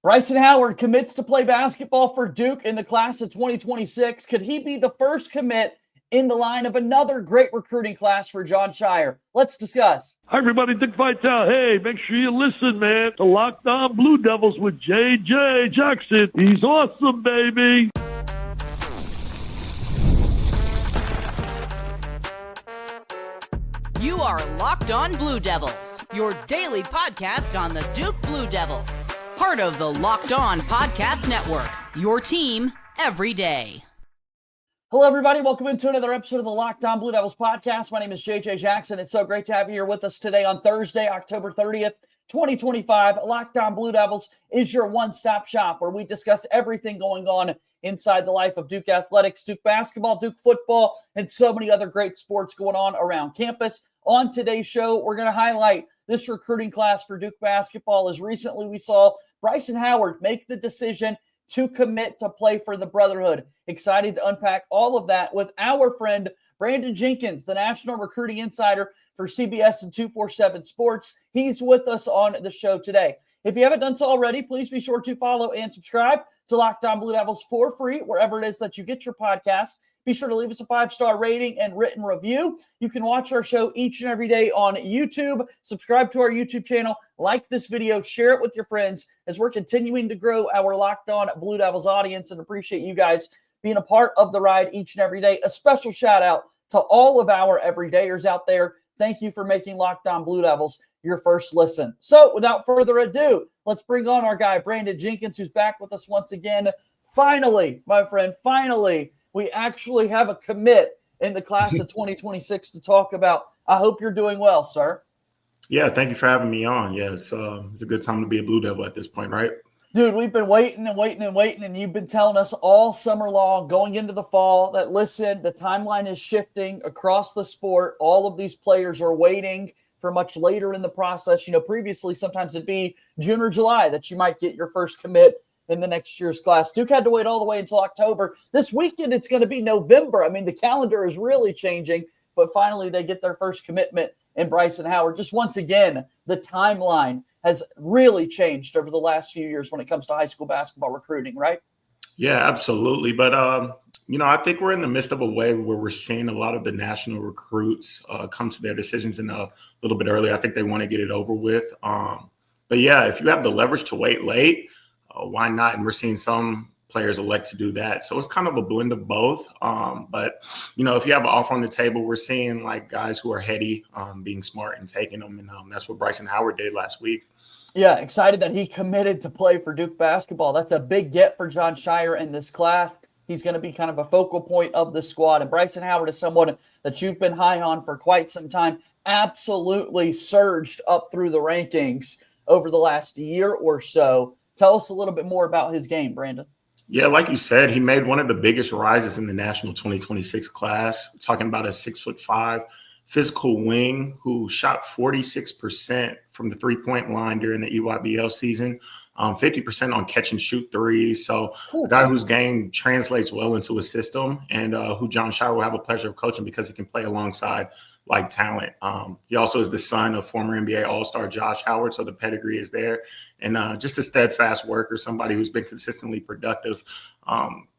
Bryson Howard commits to play basketball for Duke in the class of 2026. Could he be the first commit in the line of another great recruiting class for Jon Scheyer? Let's discuss. Hi, everybody. Dick Vitale. Hey, make sure you listen, man. The Locked On Blue Devils with J.J. Jackson. He's awesome, baby. You are Locked On Blue Devils, your daily podcast on the Duke Blue Devils. Part of the Locked On Podcast Network, your team every day. Hello, everybody. Welcome into another episode of the Locked On Blue Devils podcast. My name is J.J. Jackson. It's so great to have you here with us today on Thursday, October 30th, 2025. Locked On Blue Devils is your one-stop shop where we discuss everything going on inside the life of Duke athletics, Duke basketball, Duke football, and so many other great sports going on around campus. On today's show, we're going to highlight this recruiting class for Duke basketball, as recently we saw Bryson Howard make the decision to commit to play for the Brotherhood. Excited to unpack all of that with our friend Brandon Jenkins, the national recruiting insider for CBS and 247 Sports. He's with us on the show today. If you haven't done so already, please be sure to follow and subscribe to Locked On Blue Devils for free, wherever it is that you get your podcast. Be sure to leave us a 5-star rating and written review. You can watch our show each and every day on YouTube. Subscribe to our YouTube channel. Like this video. Share it with your friends as we're continuing to grow our Locked On Blue Devils audience, and appreciate you guys being a part of the ride each and every day. A special shout out to all of our everydayers out there. Thank you for making Locked On Blue Devils your first listen. So without further ado, let's bring on our guy, Brandon Jenkins, who's back with us once again. Finally, my friend, finally, we actually have a commit in the class of 2026 to talk about. I hope you're doing well, sir. Yeah, thank you for having me on. Yeah, it's a good time to be a Blue Devil at this point, right? Dude, we've been waiting, and you've been telling us all summer long, going into the fall, that, listen, the timeline is shifting across the sport. All of these players are waiting for much later in the process. You know, previously, sometimes it'd be June or July that you might get your first commit in the next year's class. Duke had to wait all the way until October. This weekend, it's going to be November. I mean, the calendar is really changing, but finally they get their first commitment in Bryson Howard. Just once again, the timeline has really changed over the last few years when it comes to high school basketball recruiting, right? Yeah, absolutely. But, I think we're in the midst of a wave where we're seeing a lot of the national recruits come to their decisions in a little bit early. I think they want to get it over with. But, yeah, if you have the leverage to wait late, why not? And we're seeing some players elect to do that. So it's kind of a blend of both. But, if you have an offer on the table, we're seeing like guys who are heady, being smart and taking them. And that's what Bryson Howard did last week. Yeah, excited that he committed to play for Duke basketball. That's a big get for Jon Scheyer in this class. He's going to be kind of a focal point of the squad. And Bryson Howard is someone that you've been high on for quite some time. Absolutely surged up through the rankings over the last year or so. Tell us a little bit more about his game, Brandon. Yeah, like you said, he made one of the biggest rises in the national 2026 class. We're talking about a 6'5" physical wing who shot 46% from the three-point line during the EYBL season, 50% on catch and shoot threes. So a guy whose game translates well into a system, and who Jon Scheyer will have a pleasure of coaching because he can play alongside like talent. He also is the son of former NBA All-Star Josh Howard, so the pedigree is there. And just a steadfast worker, somebody who's been consistently productive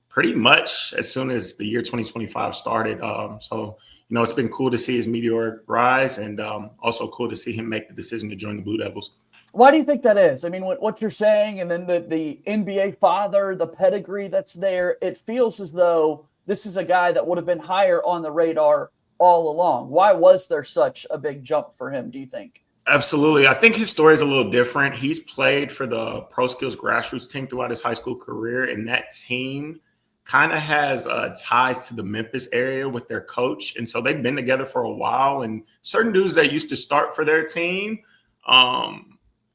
pretty much as soon as the year 2025 started. So it's been cool to see his meteoric rise, and also cool to see him make the decision to join the Blue Devils. Why do you think that is? I mean, what you're saying, and then the NBA father, the pedigree that's there, it feels as though this is a guy that would have been higher on the radar all along. Why was there such a big jump for him, do you think? Absolutely. I think his story is a little different. He's played for the Pro Skills grassroots team throughout his high school career, and that team kind of has ties to the Memphis area with their coach. And so they've been together for a while, and certain dudes that used to start for their team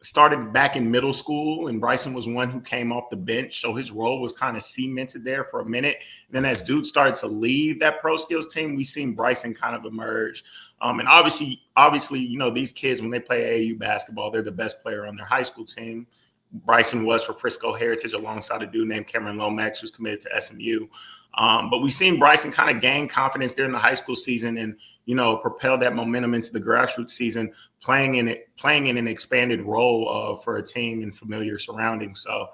started back in middle school, and Bryson was one who came off the bench. So his role was kind of cemented there for a minute. And then as dudes started to leave that Pro Skills team, we seen Bryson kind of emerge. And obviously, these kids, when they play AAU basketball, they're the best player on their high school team. Bryson was for Frisco Heritage alongside a dude named Cameron Lomax, who's committed to SMU. But we've seen Bryson kind of gain confidence during the high school season. And, propel that momentum into the grassroots season, playing in an expanded role for a team in familiar surroundings. So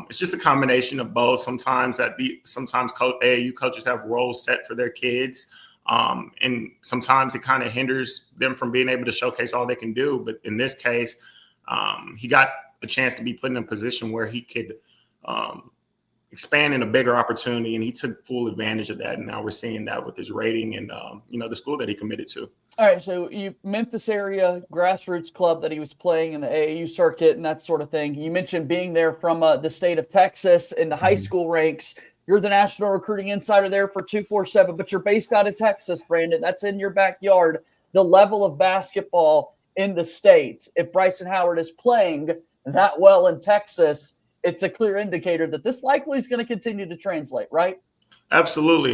it's just a combination of both. Sometimes AAU coaches have roles set for their kids, and sometimes it kind of hinders them from being able to showcase all they can do. But in this case, he got a chance to be put in a position where he could expand in a bigger opportunity, and he took full advantage of that. And now we're seeing that with his rating and, the school that he committed to. All right, so you Memphis area grassroots club that he was playing in the AAU circuit and that sort of thing. You mentioned being there from the state of Texas in the high school ranks. You're the national recruiting insider there for 247, but you're based out of Texas, Brandon. That's in your backyard. The level of basketball in the state, if Bryson Howard is playing that well in Texas, it's a clear indicator that this likely is going to continue to translate, right? Absolutely.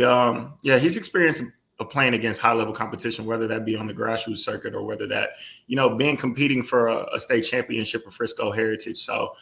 He's experienced playing against high-level competition, whether that be on the grassroots circuit or whether that, competing for a state championship or Frisco Heritage. So,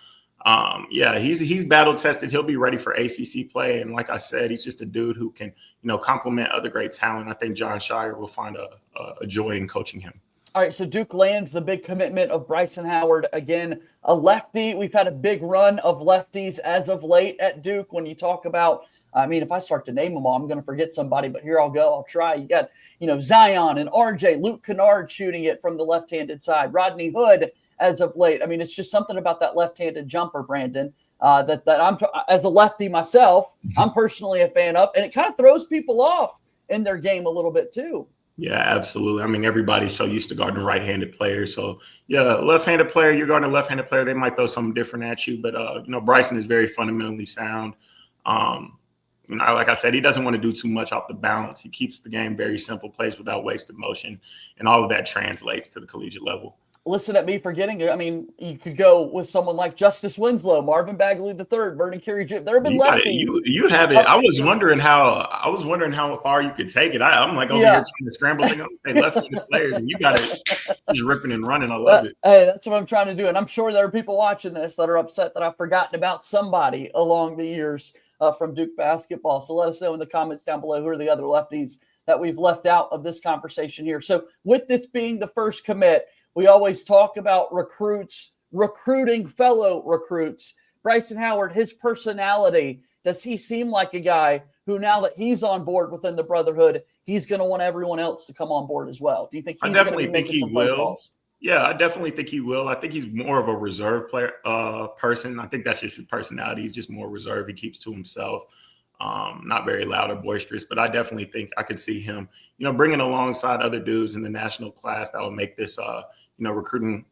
he's battle-tested. He'll be ready for ACC play. And like I said, he's just a dude who can, complement other great talent. I think Jon Scheyer will find a joy in coaching him. All right, so Duke lands the big commitment of Bryson Howard. Again, a lefty. We've had a big run of lefties as of late at Duke. When you talk about, if I start to name them all, I'm going to forget somebody, but here I'll go. I'll try. You got, Sayon and RJ, Luke Kennard shooting it from the left-handed side, Rodney Hood as of late. It's just something about that left-handed jumper, Brandon, that I'm, as a lefty myself, I'm personally a fan of, and it kind of throws people off in their game a little bit too. Yeah, absolutely. Everybody's so used to guarding right-handed players. So, left-handed player, you're guarding a left-handed player, they might throw something different at you. But, Bryson is very fundamentally sound. Like I said, he doesn't want to do too much off the bounce. He keeps the game very simple, plays without wasted motion, and all of that translates to the collegiate level. Listen at me forgetting. You could go with someone like Justice Winslow, Marvin Bagley III, Vernon Carey Jr. There have been lefties. You have it. I was wondering how far you could take it. I'm like over here trying to scramble things. They left-handed players, and you got it just ripping and running. I love it. Hey, that's what I'm trying to do, and I'm sure there are people watching this that are upset that I've forgotten about somebody along the years from Duke basketball. So let us know in the comments down below who are the other lefties that we've left out of this conversation here. So with this being the first commit, we always talk about recruits, recruiting fellow recruits. Bryson Howard, his personality, does he seem like a guy who, now that he's on board within the Brotherhood, he's going to want everyone else to come on board as well? Do you think he's going to be making some phone calls? Yeah, I definitely think he will. I think he's more of a reserved player person. I think that's just his personality. He's just more reserved. He keeps to himself. Not very loud or boisterous, but I definitely think I could see him, bringing alongside other dudes in the national class that would make this, recruiting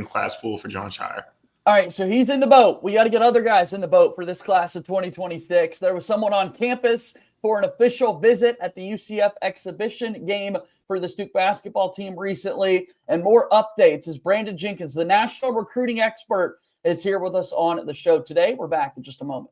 class full for Jon Scheyer. All right, so he's in the boat. We got to get other guys in the boat for this class of 2026. There was someone on campus for an official visit at the UCF exhibition game for the Duke basketball team recently. And more updates as Brandon Jenkins, the national recruiting expert, is here with us on the show today. We're back in just a moment.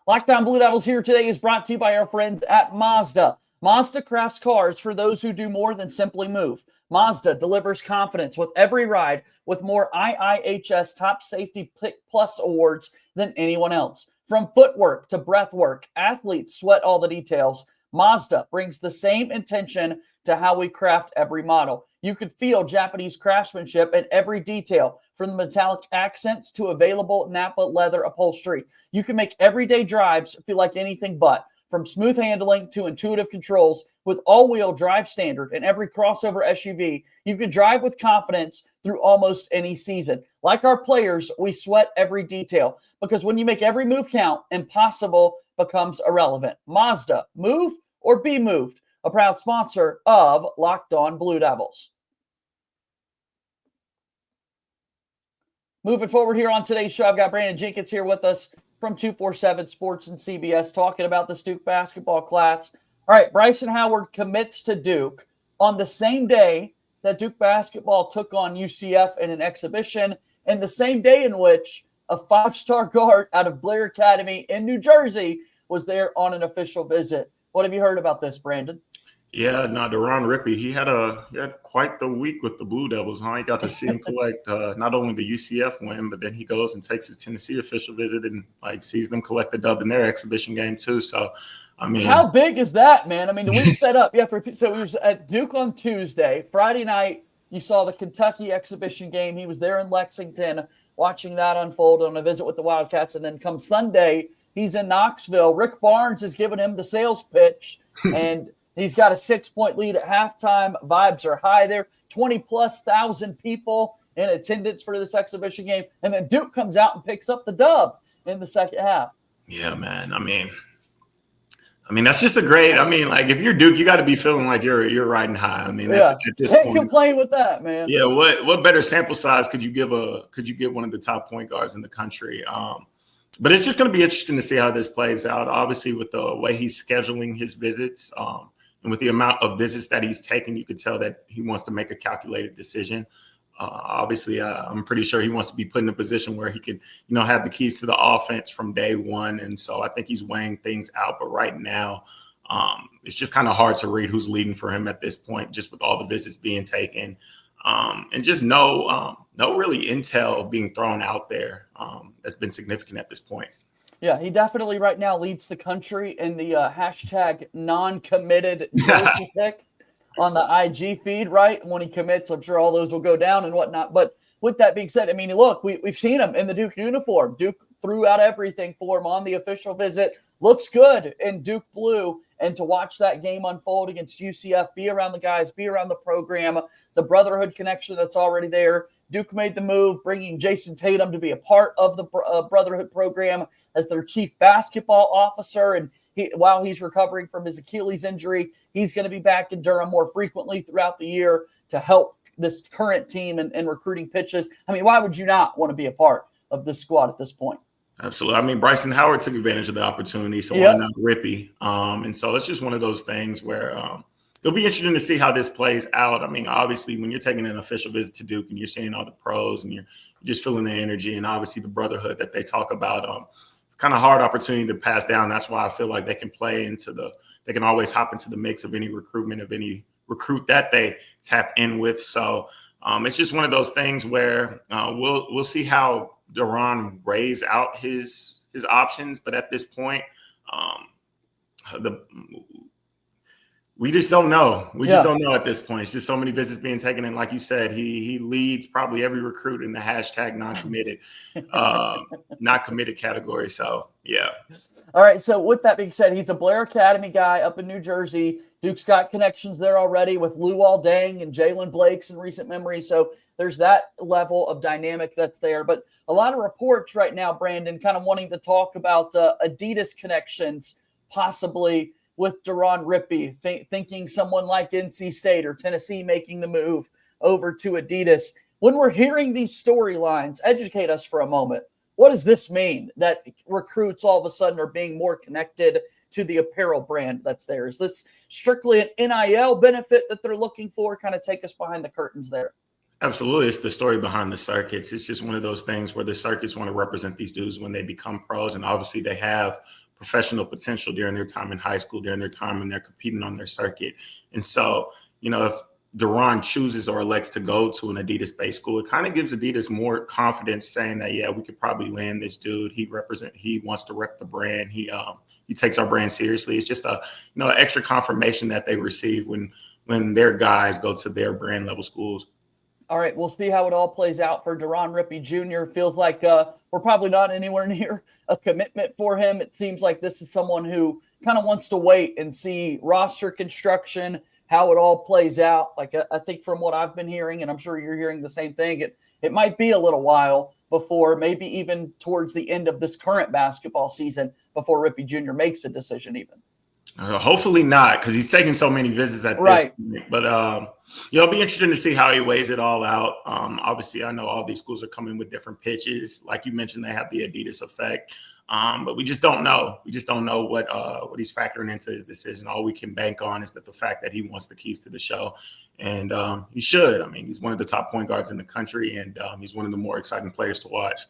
Lockdown Blue Devils here today is brought to you by our friends at Mazda. Mazda crafts cars for those who do more than simply move. Mazda delivers confidence with every ride with more IIHS Top Safety Plus awards than anyone else. From footwork to breath work, athletes sweat all the details. Mazda brings the same intention to how we craft every model. You could feel Japanese craftsmanship in every detail, from the metallic accents to available Napa leather upholstery. You can make everyday drives feel like anything but. From smooth handling to intuitive controls, with all-wheel drive standard in every crossover SUV, you can drive with confidence through almost any season. Like our players, we sweat every detail, because when you make every move count, impossible becomes irrelevant. Mazda, move or be moved. A proud sponsor of Locked On Blue Devils. Moving forward here on today's show, I've got Brandon Jenkins here with us from 247 Sports and CBS talking about the Duke basketball class. All right, Bryson Howard commits to Duke on the same day that Duke basketball took on UCF in an exhibition, and the same day in which a five-star guard out of Blair Academy in New Jersey was there on an official visit. What have you heard about this, Brandon? Yeah, no, Deron Rippey, he had quite the week with the Blue Devils, huh? He got to see him collect not only the UCF win, but then he goes and takes his Tennessee official visit and sees them collect the dub in their exhibition game too. So I mean, how big is that, man? I mean, the week set up. So we was at Duke on Tuesday. Friday night, you saw the Kentucky exhibition game. He was there in Lexington watching that unfold on a visit with the Wildcats. And then come Sunday, he's in Knoxville. Rick Barnes has given him the sales pitch, and he's got a 6-point lead at halftime. Vibes are high there. 20+ thousand people in attendance for this exhibition game. And then Duke comes out and picks up the dub in the second half. Yeah, man. I mean, that's just a great. I mean, like if you're Duke, you got to be feeling like you're riding high. I mean, at this can't point, complain with that, man. Yeah, what better sample size could you give one of the top point guards in the country? But it's just going to be interesting to see how this plays out. Obviously, with the way he's scheduling his visits, and with the amount of visits that he's taking, you could tell that he wants to make a calculated decision. Obviously, I'm pretty sure he wants to be put in a position where he could, have the keys to the offense from day one. And so I think he's weighing things out. But right now, it's just kind of hard to read who's leading for him at this point, just with all the visits being taken, and just no really intel being thrown out there that's been significant at this point. Yeah, he definitely right now leads the country in the hashtag non-committed jersey pick on the IG feed, right? When he commits, I'm sure all those will go down and whatnot. But with that being said, I mean, look, we've seen him in the Duke uniform. Duke threw out everything for him on the official visit. Looks good in Duke blue. And to watch that game unfold against UCF, be around the guys, be around the program, the brotherhood connection that's already there. Duke made the move, bringing Jason Tatum to be a part of the brotherhood program as their chief basketball officer. And while he's recovering from his Achilles injury, he's going to be back in Durham more frequently throughout the year to help this current team and recruiting pitches. I mean, why would you not want to be a part of this squad at this point? Absolutely. I mean, Bryson Howard took advantage of the opportunity, so why not Rippey? And so it's just one of those things where it'll be interesting to see how this plays out. I mean, obviously, when you're taking an official visit to Duke and you're seeing all the pros and you're just feeling the energy and obviously the brotherhood that they talk about, it's kind of hard opportunity to pass down. That's why I feel like they can they can always hop into the mix of any recruitment, of any recruit that they tap in with. So it's just one of those things where we'll see how Deron weighs out his options. But at this point, we just don't know. We just don't know at this point. It's just so many visits being taken. And like you said, he leads probably every recruit in the hashtag non-committed, not committed category. So, yeah. All right. So with that being said, he's a Blair Academy guy up in New Jersey. Duke's got connections there already with Luol Deng and Jalen Blakes in recent memory. So there's that level of dynamic that's there. But a lot of reports right now, Brandon, kind of wanting to talk about Adidas connections possibly with Deron Rippey, thinking someone like NC State or Tennessee making the move over to Adidas. When we're hearing these storylines, educate us for a moment. What does this mean that recruits all of a sudden are being more connected to the apparel brand that's there? Is this strictly an NIL benefit that they're looking for? Kind of take us behind the curtains there. Absolutely. It's the story behind the circuits. It's just one of those things where the circuits want to represent these dudes when they become pros. And obviously they have professional potential during their time in high school, during their time when they're competing on their circuit. And so, if Deron chooses or elects to go to an Adidas-based school, it kind of gives Adidas more confidence saying that, yeah, we could probably land this dude. He wants to rep the brand. He takes our brand seriously. It's just an extra confirmation that they receive when their guys go to their brand level schools. All right, we'll see how it all plays out for Deron Rippey Jr. Feels like we're probably not anywhere near a commitment for him. It seems like this is someone who kind of wants to wait and see roster construction, how it all plays out. Like I think from what I've been hearing, and I'm sure you're hearing the same thing, it might be a little while before, maybe even towards the end of this current basketball season, before Rippey Jr. makes a decision even. Hopefully not, because he's taking so many visits at this point. But it'll be interesting to see how he weighs it all out. Obviously, I know all these schools are coming with different pitches. Like you mentioned, they have the Adidas effect. But we just don't know. We just don't know what he's factoring into his decision. All we can bank on is that the fact that he wants the keys to the show. And he should. I mean, he's one of the top point guards in the country, and he's one of the more exciting players to watch.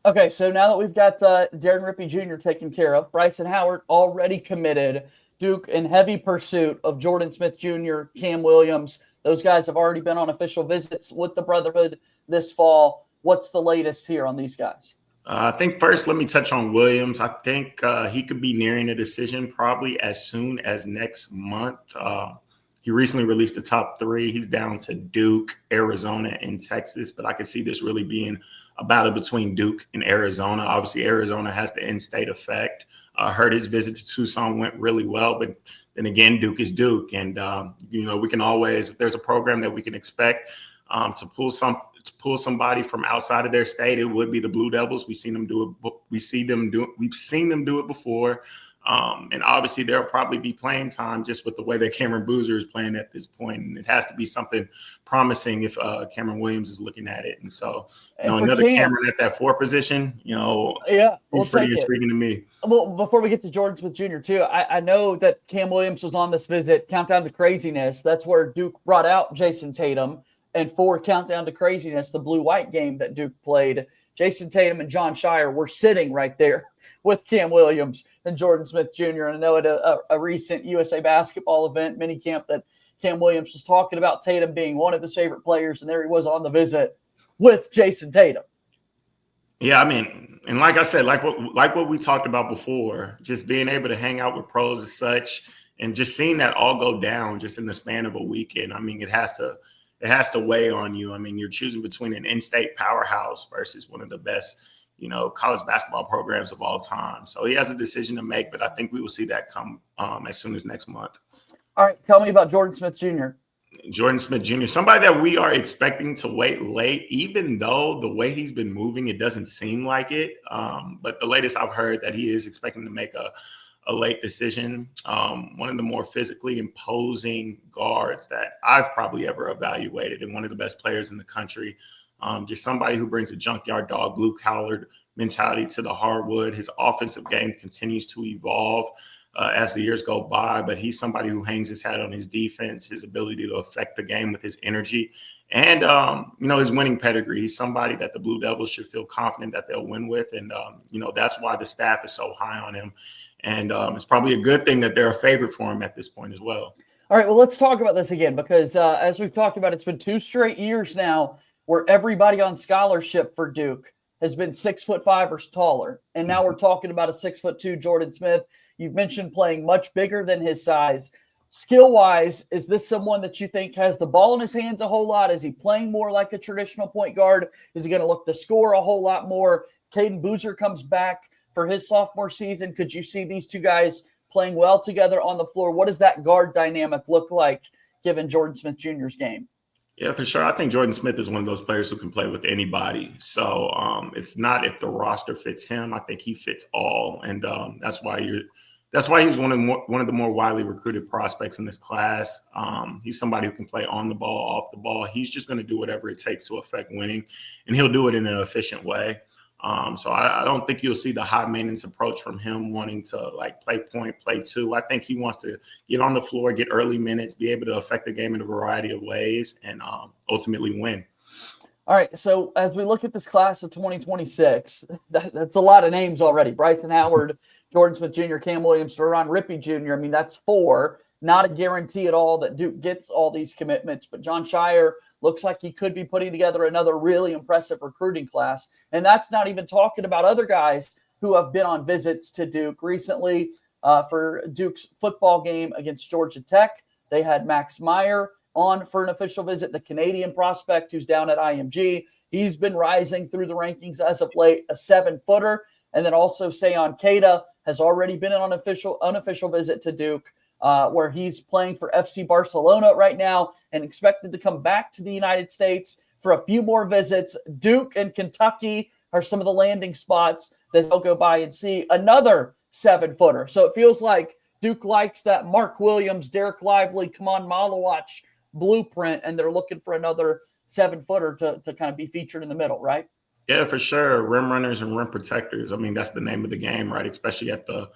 Okay, so now that we've got Deron Rippey Jr. taken care of, Bryson Howard already committed, Duke in heavy pursuit of Jordan Smith Jr., Cam Williams. Those guys have already been on official visits with the Brotherhood this fall. What's the latest here on these guys? I think first, let me touch on Williams. I think he could be nearing a decision probably as soon as next month. He recently released the top three. He's down to Duke, Arizona, and Texas, but I could see this really being a battle between Duke and Arizona. Obviously, Arizona has the in-state effect. Heard his visit to Tucson went really well, but then again, Duke is Duke. And, we can always, if there's a program that we can expect to pull somebody from outside of their state, it would be the Blue Devils. We've seen them do it. We've seen them do it before. And obviously there'll probably be playing time just with the way that Cameron Boozer is playing at this point. And it has to be something promising if Cameron Williams is looking at it. And so, another Cameron at that 4 position, we'll pretty intriguing to me. Well, before we get to Jordan Smith Jr. too, I know that Cam Williams was on this visit, Countdown to Craziness. That's where Duke brought out Jason Tatum. And for Countdown to Craziness, the blue-white game that Duke played, Jason Tatum and Jon Scheyer were sitting right there with Cam Williams and Jordan Smith Jr. And I know at a recent USA basketball event, minicamp, that Cam Williams was talking about Tatum being one of his favorite players, and there he was on the visit with Jason Tatum. Yeah, I mean, and like I said, like what we talked about before, just being able to hang out with pros as such, and just seeing that all go down just in the span of a weekend. I mean, it has to weigh on you. I mean, you're choosing between an in-state powerhouse versus one of the best, college basketball programs of all time. So he has a decision to make, but I think we will see that come as soon as next month. All right. Tell me about Jordan Smith Jr. Jordan Smith Jr., somebody that we are expecting to wait late, even though the way he's been moving, it doesn't seem like it. But the latest I've heard that he is expecting to make a late decision. One of the more physically imposing guards that I've probably ever evaluated, and one of the best players in the country. Just somebody who brings a junkyard dog, blue-collared mentality to the hardwood. His offensive game continues to evolve as the years go by, but he's somebody who hangs his hat on his defense, his ability to affect the game with his energy, and, his winning pedigree. He's somebody that the Blue Devils should feel confident that they'll win with, and, that's why the staff is so high on him. And it's probably a good thing that they're a favorite for him at this point as well. All right, well, let's talk about this again because as we've talked about, it's been 2 straight years now where everybody on scholarship for Duke has been 6'5" or taller. And now we're talking about a 6'2" Jordan Smith. You've mentioned playing much bigger than his size. Skill-wise, is this someone that you think has the ball in his hands a whole lot? Is he playing more like a traditional point guard? Is he going to look to score a whole lot more? Caden Boozer comes back for his sophomore season. Could you see these two guys playing well together on the floor? What does that guard dynamic look like given Jordan Smith Jr.'s game? Yeah, for sure. I think Jordan Smith is one of those players who can play with anybody. So it's not if the roster fits him. I think he fits all, and that's why he's one of the more widely recruited prospects in this class. He's somebody who can play on the ball, off the ball. He's just going to do whatever it takes to affect winning, and he'll do it in an efficient way. So I don't think you'll see the high maintenance approach from him wanting to play point, play two. I think he wants to get on the floor, get early minutes, be able to affect the game in a variety of ways, and ultimately win. All right. So as we look at this class of 2026, that's a lot of names already. Bryson Howard, Jordan Smith Jr., Cam Williams, Deron Rippey Jr. I mean, that's 4. Not a guarantee at all that Duke gets all these commitments, but Jon Scheyer looks like he could be putting together another really impressive recruiting class. And that's not even talking about other guys who have been on visits to Duke recently for Duke's football game against Georgia Tech. They had Meyer on for an official visit, the Canadian prospect who's down at IMG. He's been rising through the rankings as of late, a 7-footer. And then also Sayon Keita has already been on an unofficial visit to Duke, where he's playing for FC Barcelona right now and expected to come back to the United States for a few more visits. Duke and Kentucky are some of the landing spots that he'll go by and see another 7-footer. So it feels like Duke likes that Mark Williams, Derek Lively, Kaman Malawach blueprint, and they're looking for another 7-footer to kind of be featured in the middle, right? Yeah, for sure. Rim runners and rim protectors. I mean, that's the name of the game, right? Especially at the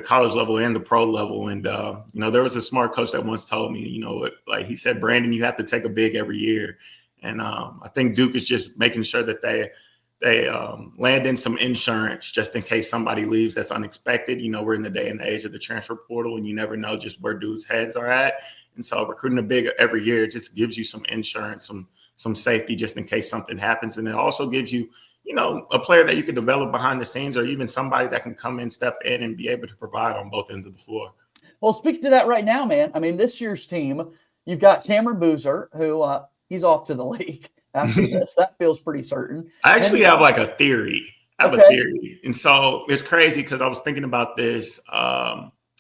college level and the pro level. And, there was a smart coach that once told me, he said, Brandon, you have to take a big every year. And I think Duke is just making sure that they land in some insurance just in case somebody leaves that's unexpected. We're in the day and the age of the transfer portal, and you never know just where dudes' heads are at. And so recruiting a big every year just gives you some insurance, some safety just in case something happens. And it also gives you, a player that you could develop behind the scenes, or even somebody that can come in, step in, and be able to provide on both ends of the floor. Well, speak to that right now, man. I mean, this year's team, you've got Cameron Boozer, who he's off to the league after this. That feels pretty certain. I actually have like a theory. I have a theory. And so it's crazy because I was thinking about this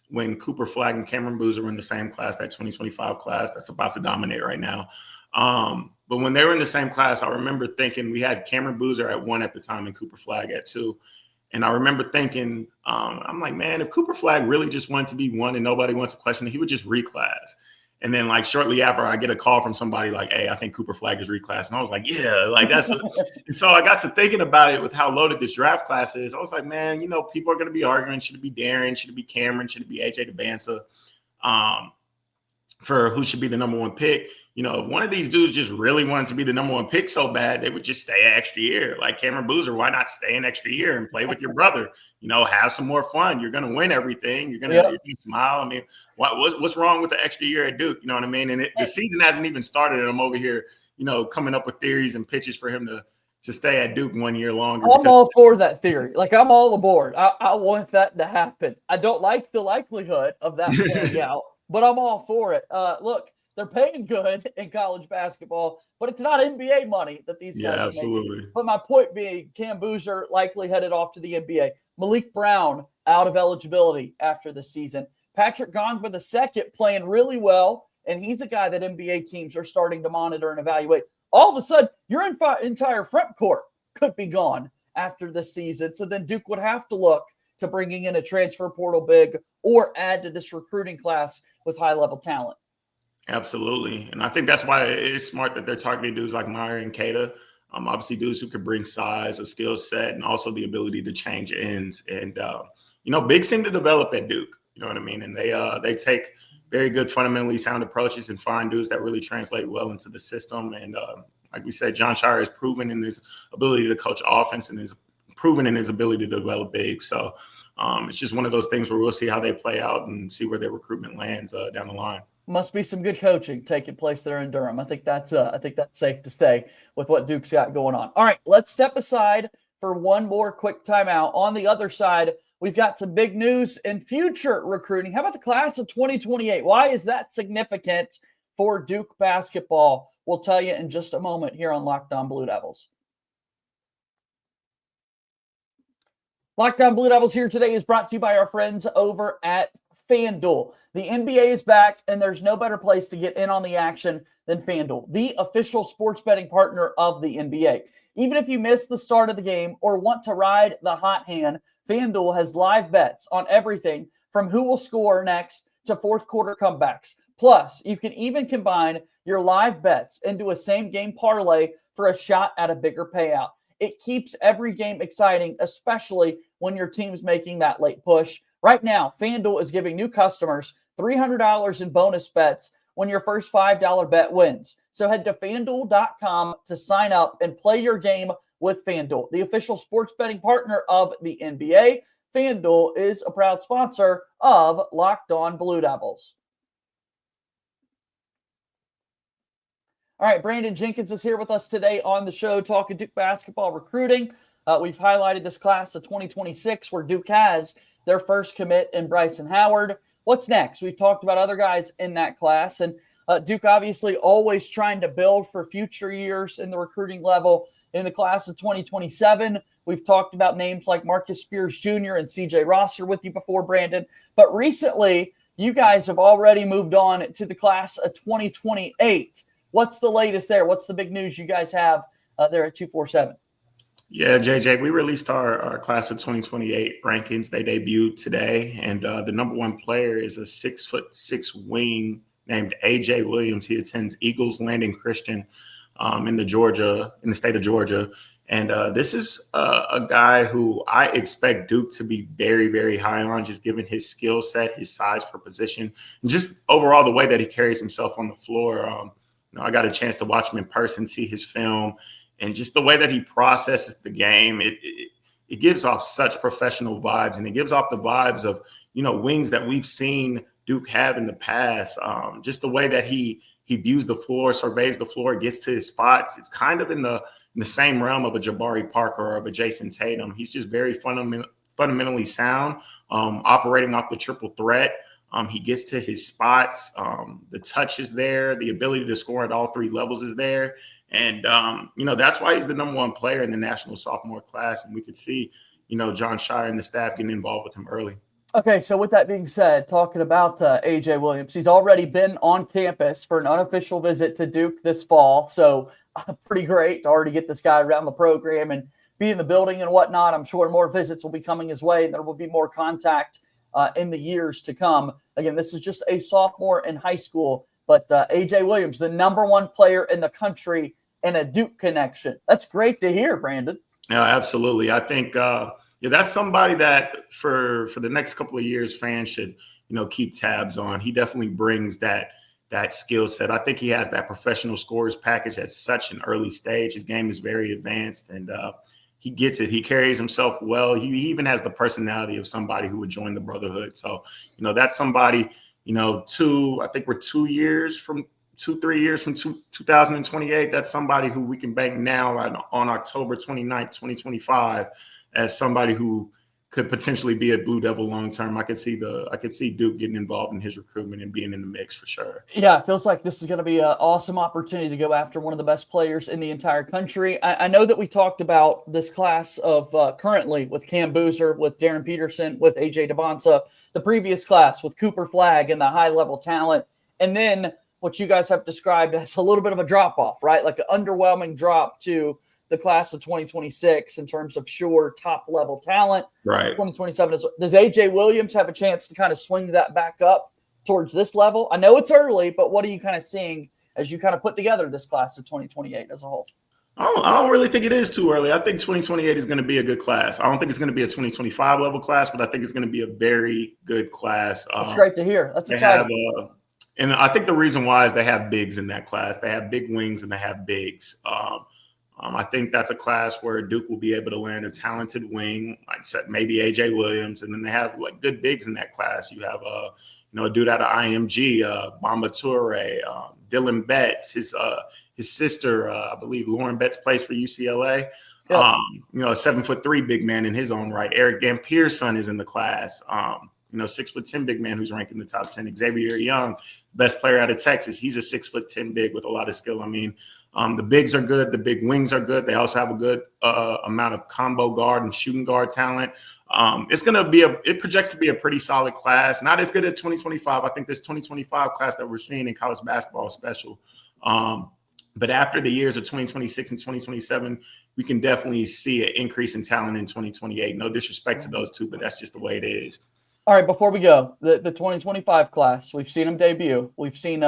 when Cooper Flagg and Cameron Boozer were in the same class, that 2025 class that's about to dominate right now. But when they were in the same class, I remember thinking we had Cameron Boozer at 1 at the time and Cooper Flagg at 2. And I remember thinking, I'm like, man, if Cooper Flagg really just wanted to be 1 and nobody wants to question it, he would just reclass. And then like shortly after, I get a call from somebody like, hey, I think Cooper Flagg is reclassed. And I was like, yeah, like that's and so I got to thinking about it with how loaded this draft class is. I was like, man, people are going to be arguing. Should it be Darren? Should it be Cameron? Should it be AJ DeBansa? For who should be the number 1 pick. If one of these dudes just really wanted to be the number 1 pick so bad, they would just stay an extra year. Like Cameron Boozer, why not stay an extra year and play with your brother? Have some more fun. You're going to win everything. You're going to smile. I mean, what's wrong with the extra year at Duke? You know what I mean? And the season hasn't even started, and I'm over here, coming up with theories and pitches for him to stay at Duke 1 year longer. I'm all for that theory. Like, I'm all aboard. I want that to happen. I don't like the likelihood of that playing out, but I'm all for it. Look, they're paying good in college basketball, but it's not NBA money that these guys are absolutely making. But my point being, Cam Boozer likely headed off to the NBA. Malik Brown out of eligibility after the season. Patrick Gongba II playing really well, and he's a guy that NBA teams are starting to monitor and evaluate. All of a sudden, your entire front court could be gone after the season. So then Duke would have to look to bringing in a transfer portal big or add to this recruiting class with high-level talent. Absolutely. And I think that's why it's smart that they're targeting dudes like Meyer and Keita. Obviously dudes who could bring size, a skill set, and also the ability to change ends. And, bigs seem to develop at Duke, you know what I mean? And they take very good, fundamentally sound approaches and find dudes that really translate well into the system. And like we said, Jon Scheyer is proven in his ability to coach offense and is proven in his ability to develop bigs. So it's just one of those things where we'll see how they play out and see where their recruitment lands down the line. Must be some good coaching taking place there in Durham. I think that's safe to say with what Duke's got going on. All right, let's step aside for one more quick timeout. On the other side, we've got some big news in future recruiting. How about the class of 2028? Why is that significant for Duke basketball? We'll tell you in just a moment here on Locked On Blue Devils. Locked On Blue Devils here today is brought to you by our friends over at FanDuel. The NBA is back, and there's no better place to get in on the action than FanDuel, the official sports betting partner of the NBA. Even if you miss the start of the game or want to ride the hot hand, FanDuel has live bets on everything from who will score next to fourth quarter comebacks. Plus, you can even combine your live bets into a same-game parlay for a shot at a bigger payout. It keeps every game exciting, especially when your team's making that late push. Right now, FanDuel is giving new customers $300 in bonus bets when your first $5 bet wins. So head to FanDuel.com to sign up and play your game with FanDuel, the official sports betting partner of the NBA. FanDuel is a proud sponsor of Locked On Blue Devils. All right, Brandon Jenkins is here with us today on the show talking Duke basketball recruiting. We've highlighted this class of 2026 where Duke has their first commit in Bryson Howard. What's next? We've talked about other guys in that class, and Duke obviously always trying to build for future years in the recruiting level. In the class of 2027, we've talked about names like Marcus Spears Jr. and CJ Rosser with you before, Brandon. But recently, you guys have already moved on to the class of 2028. What's the latest there? What's the big news you guys have there at 247? Yeah, JJ, we released our class of 2028 rankings. They debuted today, and the number 1 player is a 6'6" wing named AJ Williams. He attends Eagles Landing Christian in the state of Georgia. And this is a guy who I expect Duke to be very, very high on, just given his skill set, his size per position, and just overall the way that he carries himself on the floor. I got a chance to watch him in person, see his film, and just the way that he processes the game. It gives off such professional vibes, and it gives off the vibes of, wings that we've seen Duke have in the past. Just the way that he views the floor, surveys the floor, gets to his spots. It's kind of in the in the same realm of a Jabari Parker or of a Jason Tatum. He's just very fundamentally sound, operating off the triple threat. He gets to his spots. The touch is there. The ability to score at all three levels is there. And, that's why he's the number one player in the national sophomore class. And we could see, Jon Scheyer and the staff getting involved with him early. Okay, so with that being said, talking about A.J. Williams, he's already been on campus for an unofficial visit to Duke this fall. So pretty great to already get this guy around the program and be in the building and whatnot. I'm sure more visits will be coming his way, and there will be more contact in the years to come. Again, this is just a sophomore in high school, but A.J. Williams, the number one player in the country and a Duke connection. That's great to hear, Brandon. Yeah, absolutely. I think that's somebody that for the next couple of years fans should, keep tabs on. He definitely brings that skill set. I think he has that professional scorers package at such an early stage. His game is very advanced, and he gets it. He carries himself well. He even has the personality of somebody who would join the brotherhood. So, that's somebody, I think we're 3 years from 2028. That's somebody who we can bank now on October 29th, 2025 as somebody who could potentially be a Blue Devil long-term. I could see Duke getting involved in his recruitment and being in the mix for sure. Yeah, it feels like this is going to be an awesome opportunity to go after one of the best players in the entire country. I know that we talked about this class of currently with Cam Boozer, with Darren Peterson, with AJ DeBonsa, the previous class with Cooper Flagg and the high-level talent, and then what you guys have described as a little bit of a drop-off, right? Like an underwhelming drop to the class of 2026 in terms of sure top-level talent. Right. 2027 does A.J. Williams have a chance to kind of swing that back up towards this level? I know it's early, but what are you kind of seeing as you kind of put together this class of 2028 as a whole? I don't really think it is too early. I think 2028 is going to be a good class. I don't think it's going to be a 2025 level class, but I think it's going to be a very good class. That's great to hear. That's exciting. And I think the reason why is they have bigs in that class. They have big wings and they have bigs. I think that's a class where Duke will be able to land a talented wing, like I said, maybe A.J. Williams, and then they have like good bigs in that class. You have a dude out of IMG, Bamba Toure, Dylan Betts, his sister, I believe Lauren Betts plays for UCLA. Yep. A 7'3" big man in his own right. Eric Dampier-son is in the class. 6'10" big man who's ranked in the top 10. Xavier Young, best player out of Texas. He's a 6'10" big with a lot of skill. I mean, the bigs are good. The big wings are good. They also have a good amount of combo guard and shooting guard talent. It projects to be a pretty solid class. Not as good as 2025. I think this 2025 class that we're seeing in college basketball is special. But after the years of 2026 and 2027, we can definitely see an increase in talent in 2028. No disrespect to those two, but that's just the way it is. All right, before we go, the 2025 class, we've seen him debut. We've seen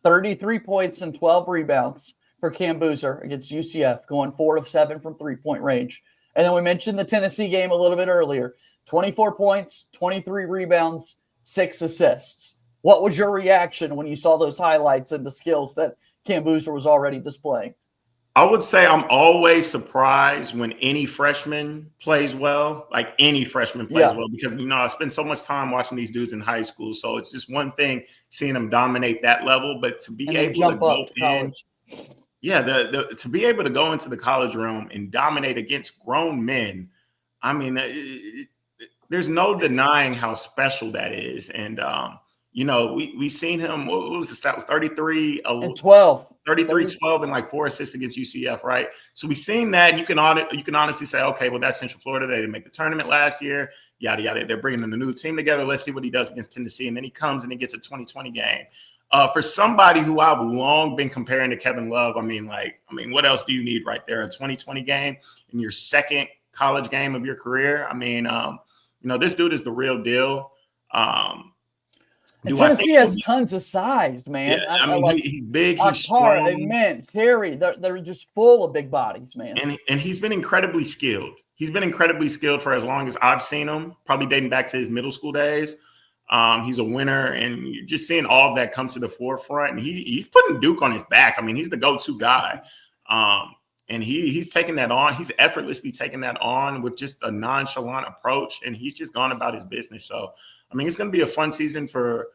33 points and 12 rebounds for Cam Boozer against UCF, going 4 of 7 from three-point range. And then we mentioned the Tennessee game a little bit earlier. 24 points, 23 rebounds, 6 assists. What was your reaction when you saw those highlights and the skills that Cam Boozer was already displaying? I would say I'm always surprised when any freshman plays well, because, I spend so much time watching these dudes in high school. So it's just one thing seeing them dominate that level, but to be able to go in, to be able to go into the college realm and dominate against grown men, I mean, there's no denying how special that is. And, we seen him, what was the stat? 33 and 12. 33-12 and like 4 assists against UCF, right? So we've seen that. You can honestly say, okay, well, that's Central Florida. They didn't make the tournament last year, yada, yada. They're bringing a new team together. Let's see what he does against Tennessee. And then he comes and he gets a 2020 game. For somebody who I've long been comparing to Kevin Love, I mean, what else do you need right there? A 2020 game in your second college game of your career? I mean, this dude is the real deal. Tennessee has tons of size, man. Yeah, he's big. He's strong. Amen. Terry, they're just full of big bodies, man. And he's been incredibly skilled. He's been incredibly skilled for as long as I've seen him, probably dating back to his middle school days. He's a winner, and you're just seeing all of that come to the forefront. And he's putting Duke on his back. I mean, he's the go-to guy. And he's taking that on. He's effortlessly taking that on with just a nonchalant approach, and he's just gone about his business. So, I mean, it's going to be a fun season for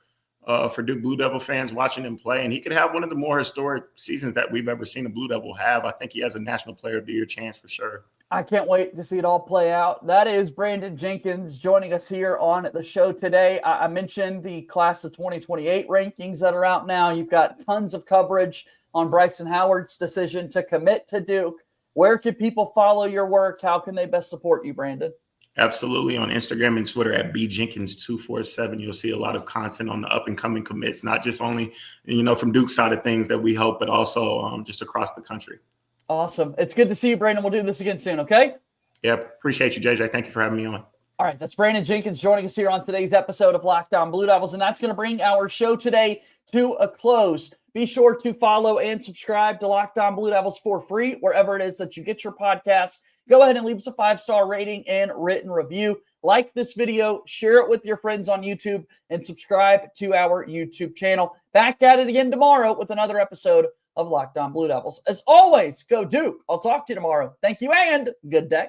for Duke Blue Devil fans watching him play. And he could have one of the more historic seasons that we've ever seen a Blue Devil have. I think he has a National Player of the Year chance for sure. I can't wait to see it all play out. That is Brandon Jenkins joining us here on the show today. I mentioned the class of 2028 rankings that are out now. You've got tons of coverage on Bryson Howard's decision to commit to Duke. Where can people follow your work? How can they best support you, Brandon? Absolutely. On Instagram and Twitter at bjenkins247, you'll see a lot of content on the up-and-coming commits, not just only, from Duke's side of things that we help, but also just across the country. Awesome. It's good to see you, Brandon. We'll do this again soon, okay? Yeah, appreciate you, JJ. Thank you for having me on. All right, that's Brandon Jenkins joining us here on today's episode of Locked On Blue Devils, and that's going to bring our show today to a close. Be sure to follow and subscribe to Locked On Blue Devils for free, wherever it is that you get your podcasts. Go ahead and leave us a 5-star rating and written review. Like this video, share it with your friends on YouTube, and subscribe to our YouTube channel. Back at it again tomorrow with another episode of Locked On Blue Devils. As always, go Duke. I'll talk to you tomorrow. Thank you and good day.